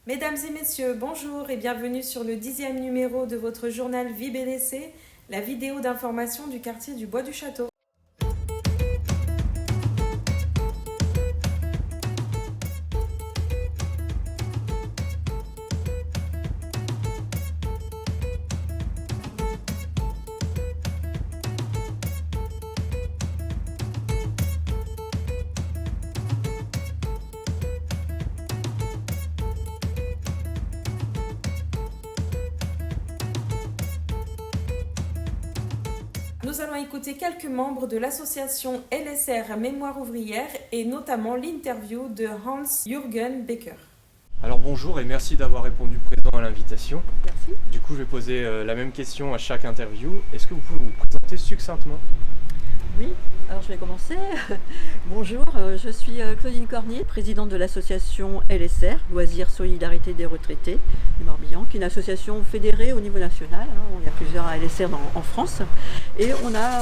Mesdames et messieurs, bonjour et bienvenue sur le 10e numéro de votre journal Vie BDC, la vidéo d'information du quartier du Bois du Château. Nous allons écouter quelques membres de l'association LSR Mémoire ouvrière et notamment l'interview de Hans-Jürgen Becker. Alors bonjour et merci d'avoir répondu présent à l'invitation. Merci. Du coup, je vais poser la même question à chaque interview. Est-ce que vous pouvez vous présenter succinctement ? Oui, alors je vais commencer. Bonjour, je suis Claudine Cornier, présidente de l'association LSR, Loisirs Solidarité des Retraités du Morbihan, qui est une association fédérée au niveau national. Il y a plusieurs LSR en France. Et on a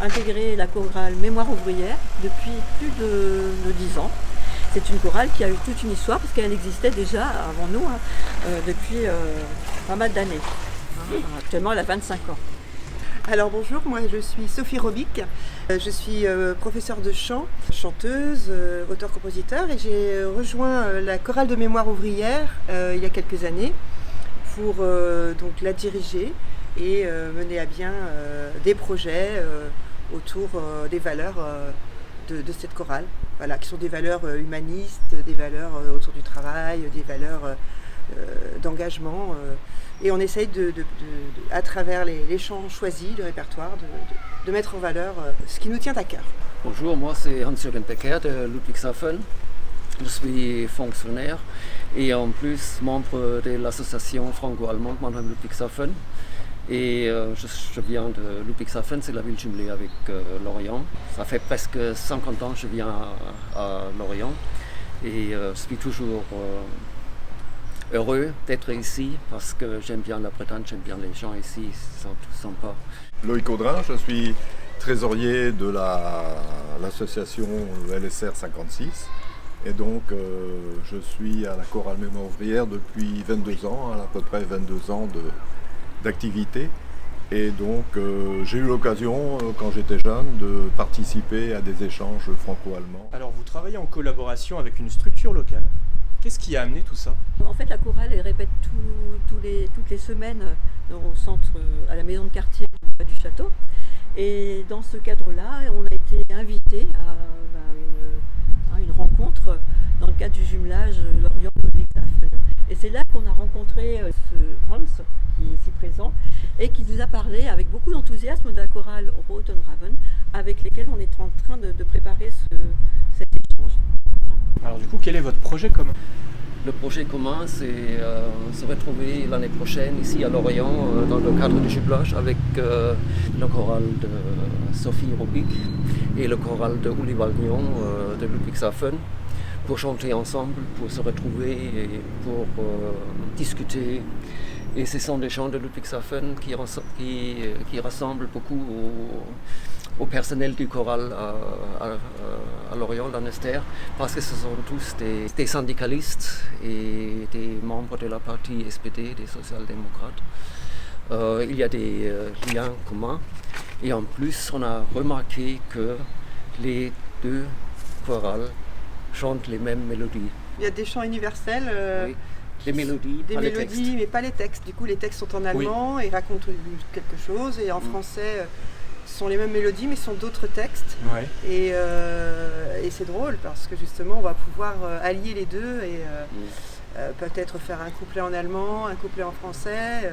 intégré la chorale Mémoire ouvrière depuis plus de 10 ans. C'est une chorale qui a eu toute une histoire parce qu'elle existait déjà avant nous depuis pas mal d'années. Actuellement, elle a 25 ans. Alors bonjour, moi je suis Sophie Robic, je suis professeure de chant, chanteuse, auteur-compositeur et j'ai rejoint la chorale de mémoire ouvrière il y a quelques années pour donc la diriger et mener à bien des projets autour des valeurs de cette chorale, voilà, qui sont des valeurs humanistes, des valeurs autour du travail, des valeurs d'engagement. Et on essaye à travers les chants choisis, le répertoire, de mettre en valeur ce qui nous tient à cœur. Bonjour, moi c'est Hans-Jürgen Becker de Ludwigshafen. Je suis fonctionnaire et en plus membre de l'association franco-allemande Mannheim Ludwigshafen. Et je viens de Ludwigshafen, c'est la ville jumelée avec Lorient. Ça fait presque 50 ans que je viens à Lorient et je suis toujours heureux d'être ici parce que j'aime bien la Bretagne, j'aime bien les gens ici, ils sont tous sympas. Loïc Audrin, je suis trésorier de l'association LSR 56 et donc je suis à la chorale mémoire ouvrière depuis 22 ans, à peu près 22 ans d'activité. Et donc j'ai eu l'occasion, quand j'étais jeune, de participer à des échanges franco-allemands. Alors vous travaillez en collaboration avec une structure locale. Qu'est-ce qui a amené tout ça ? En fait, la chorale elle répète toutes les semaines au centre, à la maison de quartier du château. Et dans ce cadre-là, on a été invité à une rencontre dans le cadre du jumelage Lorient-Ludwigshafen. Et c'est là qu'on a rencontré ce Hans, qui est ici présent, et qui nous a parlé avec beaucoup d'enthousiasme de la chorale Rotenraven, avec lesquels on est en train de préparer cet échange. Alors du coup, quel est votre projet commun ? Le projet commun, c'est se retrouver l'année prochaine ici à Lorient dans le cadre du jumelage avec le choral de Sophie Robic et le choral de Uli Wagnon de Ludwigshafen pour chanter ensemble, pour se retrouver et pour discuter. Et ce sont des chants de Ludwigshafen qui rassemblent beaucoup au personnel du choral à Lorient, Lanester, parce que ce sont tous des syndicalistes et des membres de la partie SPD, des social-démocrates. Il y a des liens communs et en plus on a remarqué que les deux chorales chantent les mêmes mélodies. Il y a des chants universels, Oui. Les mélodies, des pas les mélodies textes. mais pas les textes. Du coup les textes sont en allemand et racontent quelque chose et en français ce sont les mêmes mélodies mais ce sont d'autres textes. Ouais. Et c'est drôle parce que justement on va pouvoir allier les deux et peut-être faire un couplet en allemand, un couplet en français.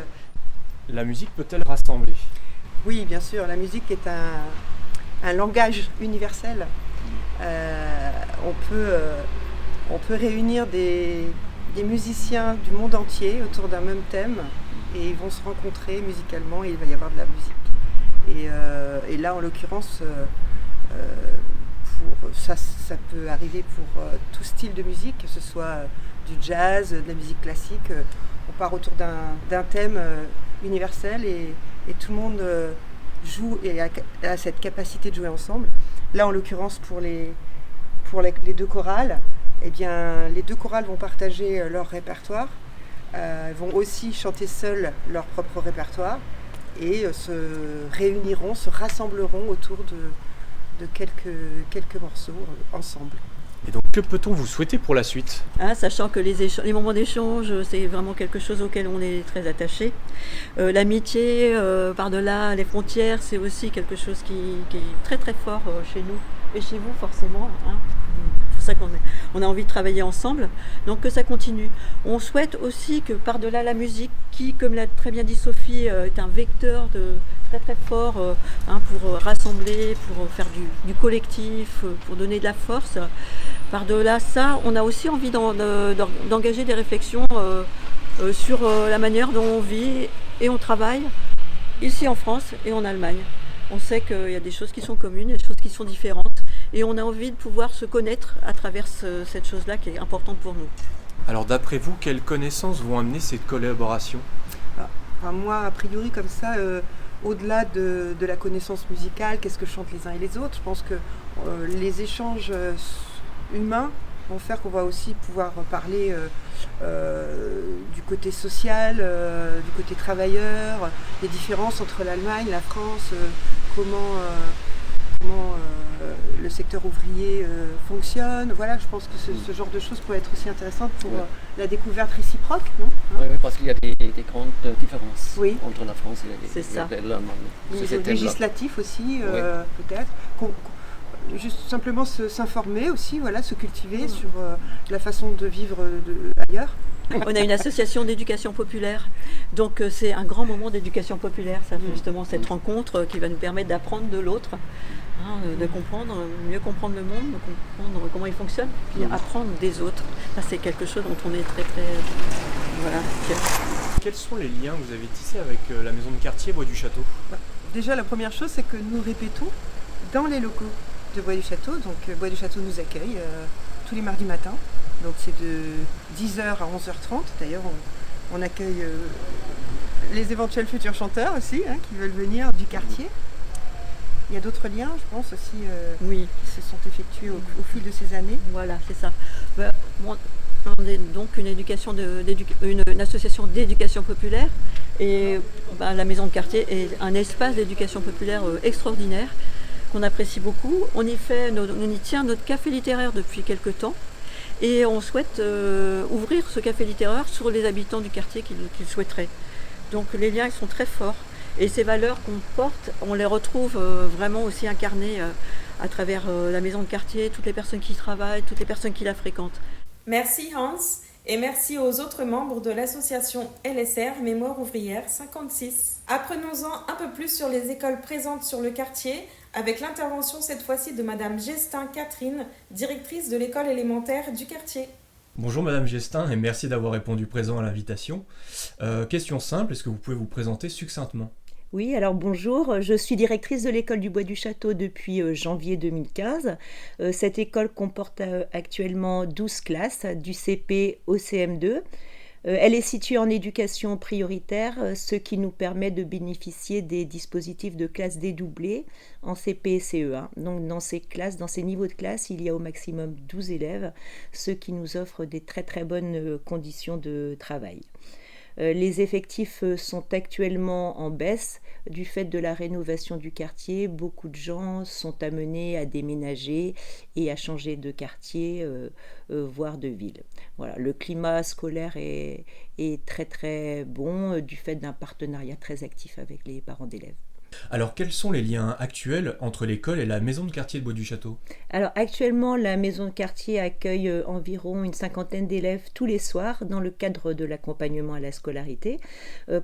La musique peut-elle rassembler ? Oui, bien sûr, la musique est un langage universel. On peut réunir des musiciens du monde entier autour d'un même thème et ils vont se rencontrer musicalement et il va y avoir de la musique. Et là, en l'occurrence, ça peut arriver pour tout style de musique, que ce soit du jazz, de la musique classique. On part autour d'un thème universel et tout le monde joue et a cette capacité de jouer ensemble. Là, en l'occurrence, pour les deux chorales, Eh bien, les deux chorales vont partager leur répertoire, vont aussi chanter seules leur propre répertoire et se réuniront, se rassembleront autour de quelques morceaux ensemble. Et donc, que peut-on vous souhaiter pour la suite? Sachant que les moments d'échange, c'est vraiment quelque chose auquel on est très attaché. L'amitié, par-delà les frontières, c'est aussi quelque chose qui est très très fort chez nous et chez vous forcément. C'est pour ça qu'on a envie de travailler ensemble, donc que ça continue. On souhaite aussi que par-delà la musique, qui, comme l'a très bien dit Sophie, est un vecteur très très fort pour rassembler, pour faire du collectif, pour donner de la force. Par-delà ça, on a aussi envie d'engager des réflexions sur la manière dont on vit et on travaille ici en France et en Allemagne. On sait qu'il y a des choses qui sont communes, des choses qui sont différentes, et on a envie de pouvoir se connaître à travers cette chose-là qui est importante pour nous. Alors d'après vous, quelles connaissances vont amener cette collaboration? Moi, a priori, comme ça, au-delà de la connaissance musicale, qu'est-ce que chantent les uns et les autres, je pense que les échanges humains vont faire qu'on va aussi pouvoir parler du côté social, du côté travailleur, des différences entre l'Allemagne, la France, comment le secteur ouvrier fonctionne. Voilà, je pense que ce genre de choses peut être aussi intéressante pour la découverte réciproque, non ? Oui, parce qu'il y a des grandes différences entre la France et l'Allemagne. Au niveau législatif aussi, peut-être. Juste simplement s'informer aussi, se cultiver sur la façon de vivre ailleurs. On a une association d'éducation populaire, donc c'est un grand moment d'éducation populaire, ça, justement cette rencontre qui va nous permettre d'apprendre de l'autre, de comprendre, mieux comprendre le monde, de comprendre comment il fonctionne, puis apprendre des autres. Ça, c'est quelque chose dont on est très très fiers. Quels sont les liens que vous avez tissés avec la maison de quartier Bois du Château? Déjà, la première chose, c'est que nous répétons dans les locaux de Bois du Château. Donc Bois du Château nous accueille tous les mardis matins. Donc c'est de 10h à 11h30. D'ailleurs, on accueille les éventuels futurs chanteurs aussi, qui veulent venir du quartier. Il y a d'autres liens, je pense aussi, qui se sont effectués au fil de ces années. Voilà, c'est ça. On est donc une association d'éducation populaire et la maison de quartier est un espace d'éducation populaire extraordinaire qu'on apprécie beaucoup. On y tient notre café littéraire depuis quelques temps et on souhaite ouvrir ce café littéraire sur les habitants du quartier qui le souhaiteraient. Donc les liens ils sont très forts et ces valeurs qu'on porte, on les retrouve vraiment aussi incarnées à travers la maison de quartier, toutes les personnes qui y travaillent, toutes les personnes qui la fréquentent. Merci Hans et merci aux autres membres de l'association LSR Mémoire Ouvrière 56. Apprenons-en un peu plus sur les écoles présentes sur le quartier avec l'intervention cette fois-ci de Madame Gestin Catherine, directrice de l'école élémentaire du quartier. Bonjour Madame Gestin et merci d'avoir répondu présent à l'invitation. Question simple, est-ce que vous pouvez vous présenter succinctement ? Oui, alors bonjour, je suis directrice de l'école du Bois du Château depuis janvier 2015. Cette école comporte actuellement 12 classes, du CP au CM2. Elle est située en éducation prioritaire, ce qui nous permet de bénéficier des dispositifs de classe dédoublées en CP et CE1. Donc dans ces classes, dans ces niveaux de classe, il y a au maximum 12 élèves, ce qui nous offre des très très bonnes conditions de travail. Les effectifs sont actuellement en baisse du fait de la rénovation du quartier. Beaucoup de gens sont amenés à déménager et à changer de quartier, voire de ville. Voilà, le climat scolaire est très très bon du fait d'un partenariat très actif avec les parents d'élèves. Alors, quels sont les liens actuels entre l'école et la maison de quartier de Bois du Château ? Alors, actuellement, la maison de quartier accueille environ une 50aine d'élèves tous les soirs dans le cadre de l'accompagnement à la scolarité.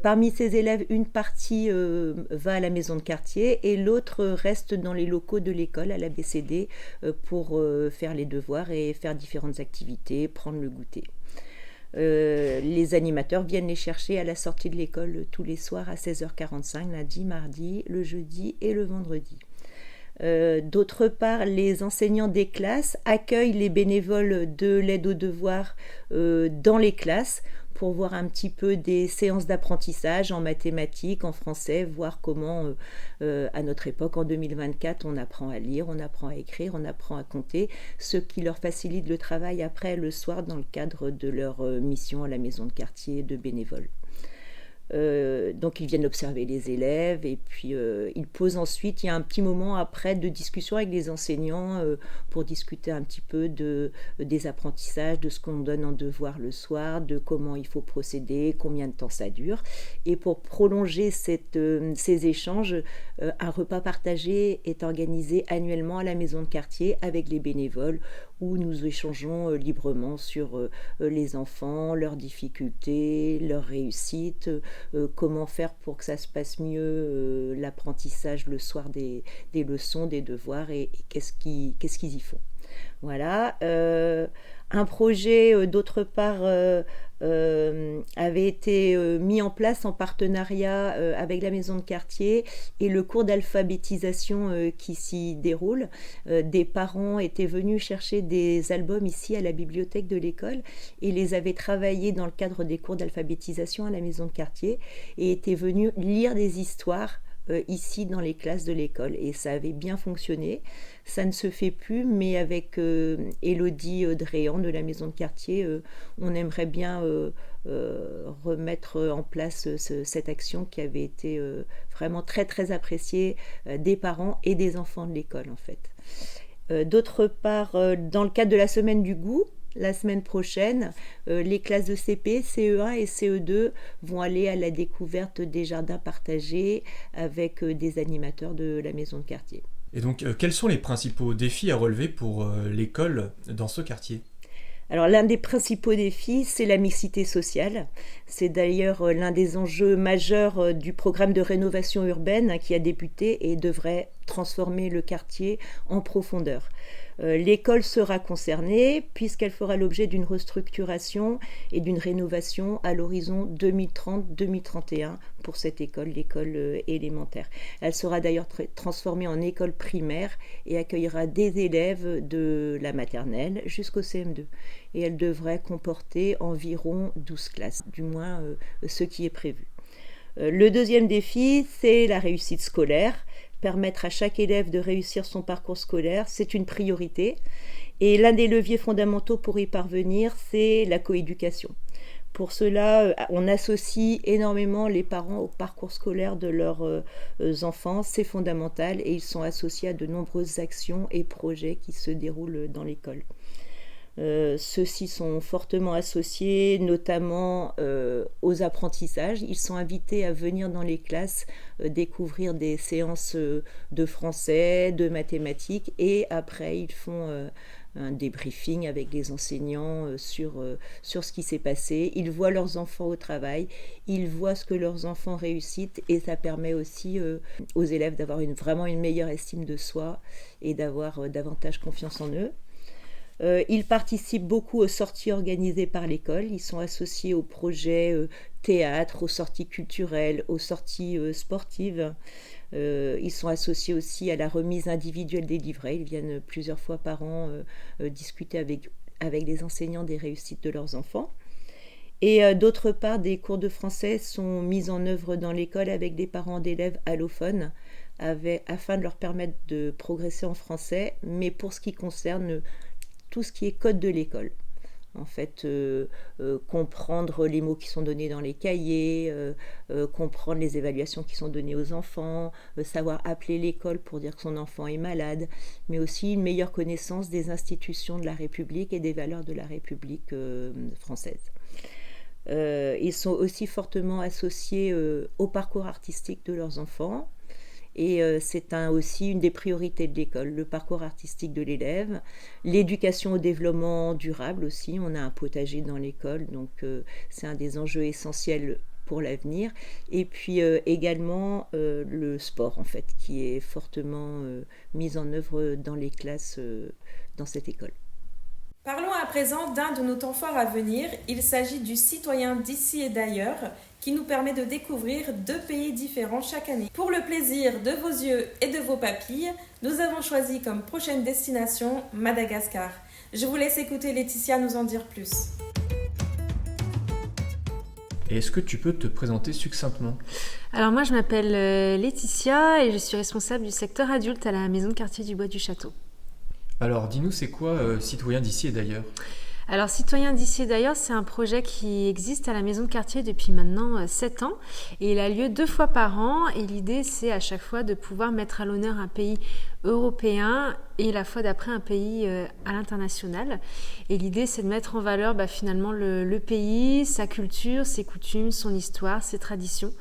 Parmi ces élèves, une partie va à la maison de quartier et l'autre reste dans les locaux de l'école à l'ABCD pour faire les devoirs et faire différentes activités, prendre le goûter. Les animateurs viennent les chercher à la sortie de l'école tous les soirs à 16h45, lundi, mardi, le jeudi et le vendredi. D'autre part, les enseignants des classes accueillent les bénévoles de l'aide aux devoirs dans les classes pour voir un petit peu des séances d'apprentissage en mathématiques, en français, voir comment, à notre époque, en 2024, on apprend à lire, on apprend à écrire, on apprend à compter, ce qui leur facilite le travail après le soir dans le cadre de leur mission à la maison de quartier de bénévoles. Donc ils viennent observer les élèves et puis ils posent ensuite, il y a un petit moment après de discussion avec les enseignants pour discuter un petit peu des apprentissages, de ce qu'on donne en devoir le soir, de comment il faut procéder, combien de temps ça dure. Et pour prolonger ces échanges, un repas partagé est organisé annuellement à la maison de quartier avec les bénévoles où nous échangeons librement sur les enfants, leurs difficultés, leurs réussites, comment faire pour que ça se passe mieux, l'apprentissage le soir des leçons, des devoirs et qu'est-ce qu'ils y font. Voilà. Un projet, d'autre part, avait été mis en place en partenariat avec la maison de quartier et le cours d'alphabétisation qui s'y déroule. Des parents étaient venus chercher des albums ici à la bibliothèque de l'école et les avaient travaillés dans le cadre des cours d'alphabétisation à la maison de quartier et étaient venus lire des histoires ici dans les classes de l'école et ça avait bien fonctionné. Ça ne se fait plus, mais avec Élodie Dréan de la maison de quartier, on aimerait bien remettre en place cette action qui avait été vraiment très très appréciée des parents et des enfants de l'école en fait. D'autre part, dans le cadre de la semaine du goût, la semaine prochaine, les classes de CP, CE1 et CE2 vont aller à la découverte des jardins partagés avec des animateurs de la maison de quartier. Et donc, quels sont les principaux défis à relever pour l'école dans ce quartier ? Alors l'un des principaux défis, c'est la mixité sociale. C'est d'ailleurs l'un des enjeux majeurs du programme de rénovation urbaine qui a débuté et devrait transformer le quartier en profondeur. L'école sera concernée puisqu'elle fera l'objet d'une restructuration et d'une rénovation à l'horizon 2030-2031 pour cette école, l'école élémentaire. Elle sera d'ailleurs transformée en école primaire et accueillera des élèves de la maternelle jusqu'au CM2. Et elle devrait comporter environ 12 classes, du moins ce qui est prévu. Le deuxième défi, c'est la réussite scolaire. Permettre à chaque élève de réussir son parcours scolaire, c'est une priorité. Et l'un des leviers fondamentaux pour y parvenir, c'est la coéducation. Pour cela, on associe énormément les parents au parcours scolaire de leurs enfants. C'est fondamental et ils sont associés à de nombreuses actions et projets qui se déroulent dans l'école. Ceux-ci sont fortement associés notamment aux apprentissages. Ils sont invités à venir dans les classes découvrir des séances de français, de mathématiques et après ils font un débriefing avec les enseignants sur ce qui s'est passé. Ils voient leurs enfants au travail, ils voient ce que leurs enfants réussissent et ça permet aussi aux élèves d'avoir vraiment une meilleure estime de soi et d'avoir davantage confiance en eux. Ils participent beaucoup aux sorties organisées par l'école. Ils sont associés aux projets théâtre, aux sorties culturelles, aux sorties sportives. Ils sont associés aussi à la remise individuelle des livrets. Ils viennent plusieurs fois par an discuter avec les enseignants des réussites de leurs enfants. Et d'autre part, des cours de français sont mis en œuvre dans l'école avec des parents d'élèves allophones afin de leur permettre de progresser en français, mais pour ce qui concerne tout ce qui est code de l'école. En fait, comprendre les mots qui sont donnés dans les cahiers, comprendre les évaluations qui sont données aux enfants, savoir appeler l'école pour dire que son enfant est malade, mais aussi une meilleure connaissance des institutions de la République et des valeurs de la République française. Ils sont aussi fortement associés au parcours artistique de leurs enfants. Et c'est aussi une des priorités de l'école, le parcours artistique de l'élève, l'éducation au développement durable aussi. On a un potager dans l'école, donc c'est un des enjeux essentiels pour l'avenir. Et puis également le sport, en fait, qui est fortement mis en œuvre dans les classes dans cette école. Parlons à présent d'un de nos temps forts à venir. Il s'agit du citoyen d'ici et d'ailleurs, qui nous permet de découvrir 2 pays différents chaque année. Pour le plaisir de vos yeux et de vos papilles, nous avons choisi comme prochaine destination Madagascar. Je vous laisse écouter Laetitia nous en dire plus. Et est-ce que tu peux te présenter succinctement ? Alors moi je m'appelle Laetitia et je suis responsable du secteur adulte à la maison de quartier du Bois du Château. Alors dis-nous, c'est quoi Citoyens d'ici et d'ailleurs ? Alors Citoyens d'ici et d'ailleurs, c'est un projet qui existe à la maison de quartier depuis maintenant 7 ans et il a lieu 2 fois par an et l'idée c'est à chaque fois de pouvoir mettre à l'honneur un pays européen et la fois d'après un pays à l'international. Et l'idée c'est de mettre en valeur finalement le pays, sa culture, ses coutumes, son histoire, ses traditions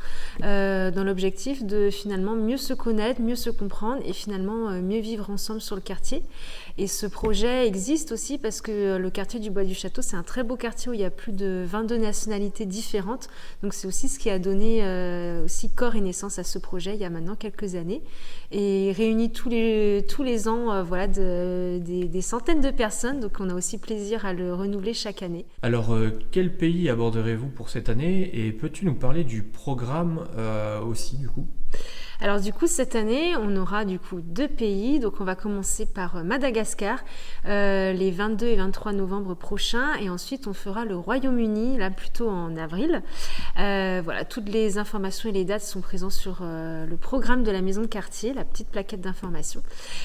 dans l'objectif de finalement mieux se connaître, mieux se comprendre et finalement mieux vivre ensemble sur le quartier. Et ce projet existe aussi parce que le quartier du Bois du Château, c'est un très beau quartier où il y a plus de 22 nationalités différentes. Donc c'est aussi ce qui a donné aussi corps et naissance à ce projet il y a maintenant quelques années. Et il réunit tous les ans des centaines de personnes. Donc on a aussi plaisir à le renouveler chaque année. Alors quel pays aborderez-vous pour cette année et peux-tu nous parler du programme aussi du coup ? Alors du coup, cette année, on aura du coup 2 pays. Donc on va commencer par Madagascar les 22 et 23 novembre prochains. Et ensuite, on fera le Royaume-Uni, là plutôt en avril. Voilà, toutes les informations et les dates sont présentes sur le programme de la maison de quartier, la petite plaquette d'information.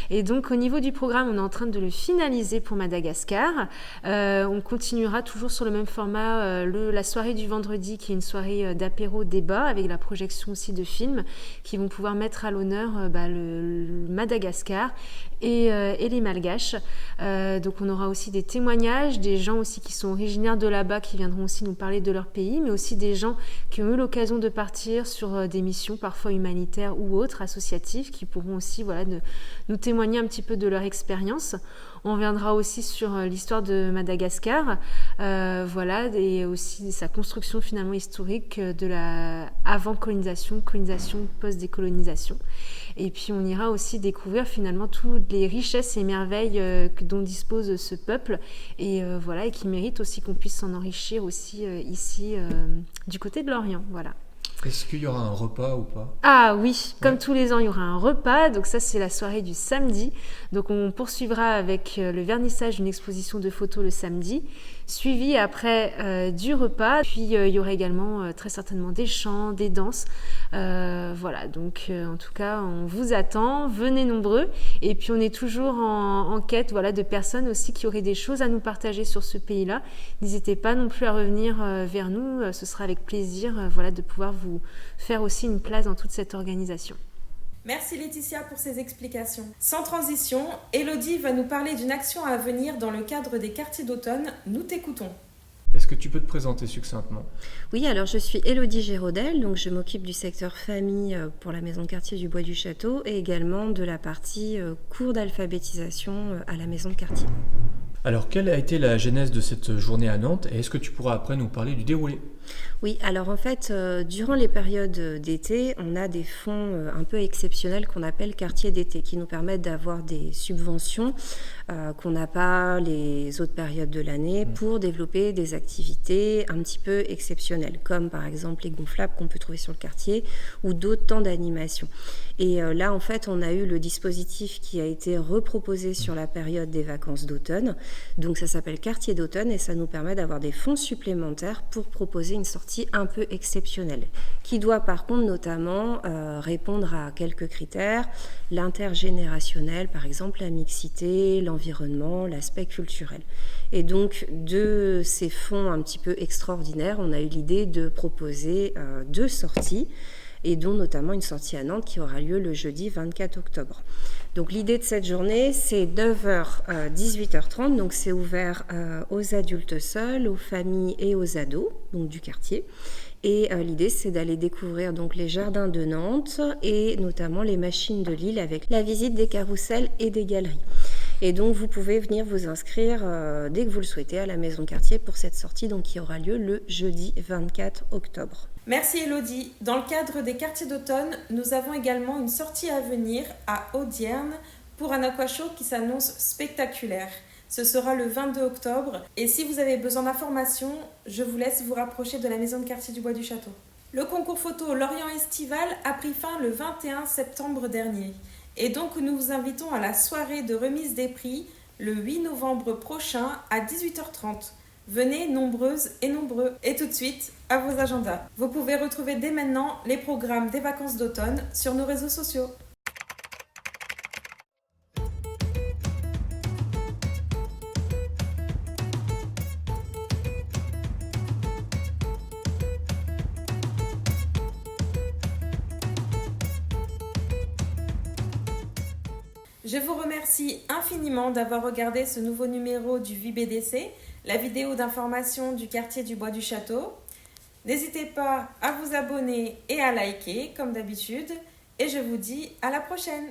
Et donc au niveau du programme, on est en train de le finaliser pour Madagascar. On continuera toujours sur le même format, la soirée du vendredi, qui est une soirée d'apéro-débat avec la projection aussi de films qui vont pouvoir mettre à l'honneur le Madagascar et les Malgaches. Donc on aura aussi des témoignages, des gens aussi qui sont originaires de là-bas qui viendront aussi nous parler de leur pays, mais aussi des gens qui ont eu l'occasion de partir sur des missions parfois humanitaires ou autres, associatives, qui pourront aussi nous témoigner un petit peu de leur expérience. On reviendra aussi sur l'histoire de Madagascar, et aussi sa construction finalement historique de la avant-colonisation, colonisation, post-décolonisation. Et puis on ira aussi découvrir finalement toutes les richesses et merveilles dont dispose ce peuple et qui mérite aussi qu'on puisse s'en enrichir aussi ici du côté de l'Orient. Voilà. Est-ce qu'il y aura un repas ou pas ? Ah oui, comme tous les ans, il y aura un repas. Donc ça, c'est la soirée du samedi. Donc on poursuivra avec le vernissage d'une exposition de photos le samedi, suivi après du repas. Puis il y aura également très certainement des chants, des danses. Donc en tout cas, on vous attend. Venez nombreux. Et puis on est toujours en quête de personnes aussi qui auraient des choses à nous partager sur ce pays-là. N'hésitez pas non plus à revenir vers nous. Ce sera avec plaisir de pouvoir vous faire aussi une place dans toute cette organisation. Merci Laetitia pour ces explications. Sans transition, Elodie va nous parler d'une action à venir dans le cadre des quartiers d'automne. Nous t'écoutons. Est-ce que tu peux te présenter succinctement ? Oui, alors je suis Elodie Géraudel, donc je m'occupe du secteur famille pour la maison de quartier du Bois du Château et également de la partie cours d'alphabétisation à la maison de quartier. Alors, quelle a été la genèse de cette journée à Nantes et est-ce que tu pourras après nous parler du déroulé ? Oui, alors en fait, durant les périodes d'été, on a des fonds un peu exceptionnels qu'on appelle quartiers d'été, qui nous permettent d'avoir des subventions qu'on n'a pas les autres périodes de l'année pour développer des activités un petit peu exceptionnelles, comme par exemple les gonflables qu'on peut trouver sur le quartier ou d'autres temps d'animation. Et là, en fait, on a eu le dispositif qui a été reproposé sur la période des vacances d'automne. Donc ça s'appelle quartier d'automne et ça nous permet d'avoir des fonds supplémentaires pour proposer une sortie un peu exceptionnelle, qui doit par contre notamment répondre à quelques critères, l'intergénérationnel, par exemple la mixité, l'environnement, l'aspect culturel. Et donc de ces fonds un petit peu extraordinaires, on a eu l'idée de proposer 2 sorties, et dont notamment une sortie à Nantes qui aura lieu le jeudi 24 octobre. Donc l'idée de cette journée, c'est 9h, 18h30, donc c'est ouvert aux adultes seuls, aux familles et aux ados, donc du quartier. Et l'idée, c'est d'aller découvrir donc les jardins de Nantes et notamment les machines de Lille avec la visite des carrousels et des galeries. Et donc, vous pouvez venir vous inscrire dès que vous le souhaitez à la maison de quartier pour cette sortie donc, qui aura lieu le jeudi 24 octobre. Merci Elodie. Dans le cadre des quartiers d'automne, nous avons également une sortie à venir à Audierne pour un aquashow qui s'annonce spectaculaire. Ce sera le 22 octobre et si vous avez besoin d'informations, je vous laisse vous rapprocher de la maison de quartier du Bois du Château. Le concours photo Lorient Estival a pris fin le 21 septembre dernier. Et donc nous vous invitons à la soirée de remise des prix le 8 novembre prochain à 18h30. Venez nombreuses et nombreux. Et tout de suite, à vos agendas. Vous pouvez retrouver dès maintenant les programmes des vacances d'automne sur nos réseaux sociaux. Je vous remercie infiniment d'avoir regardé ce nouveau numéro du VBDC, la vidéo d'information du quartier du Bois du Château. N'hésitez pas à vous abonner et à liker comme d'habitude et je vous dis à la prochaine.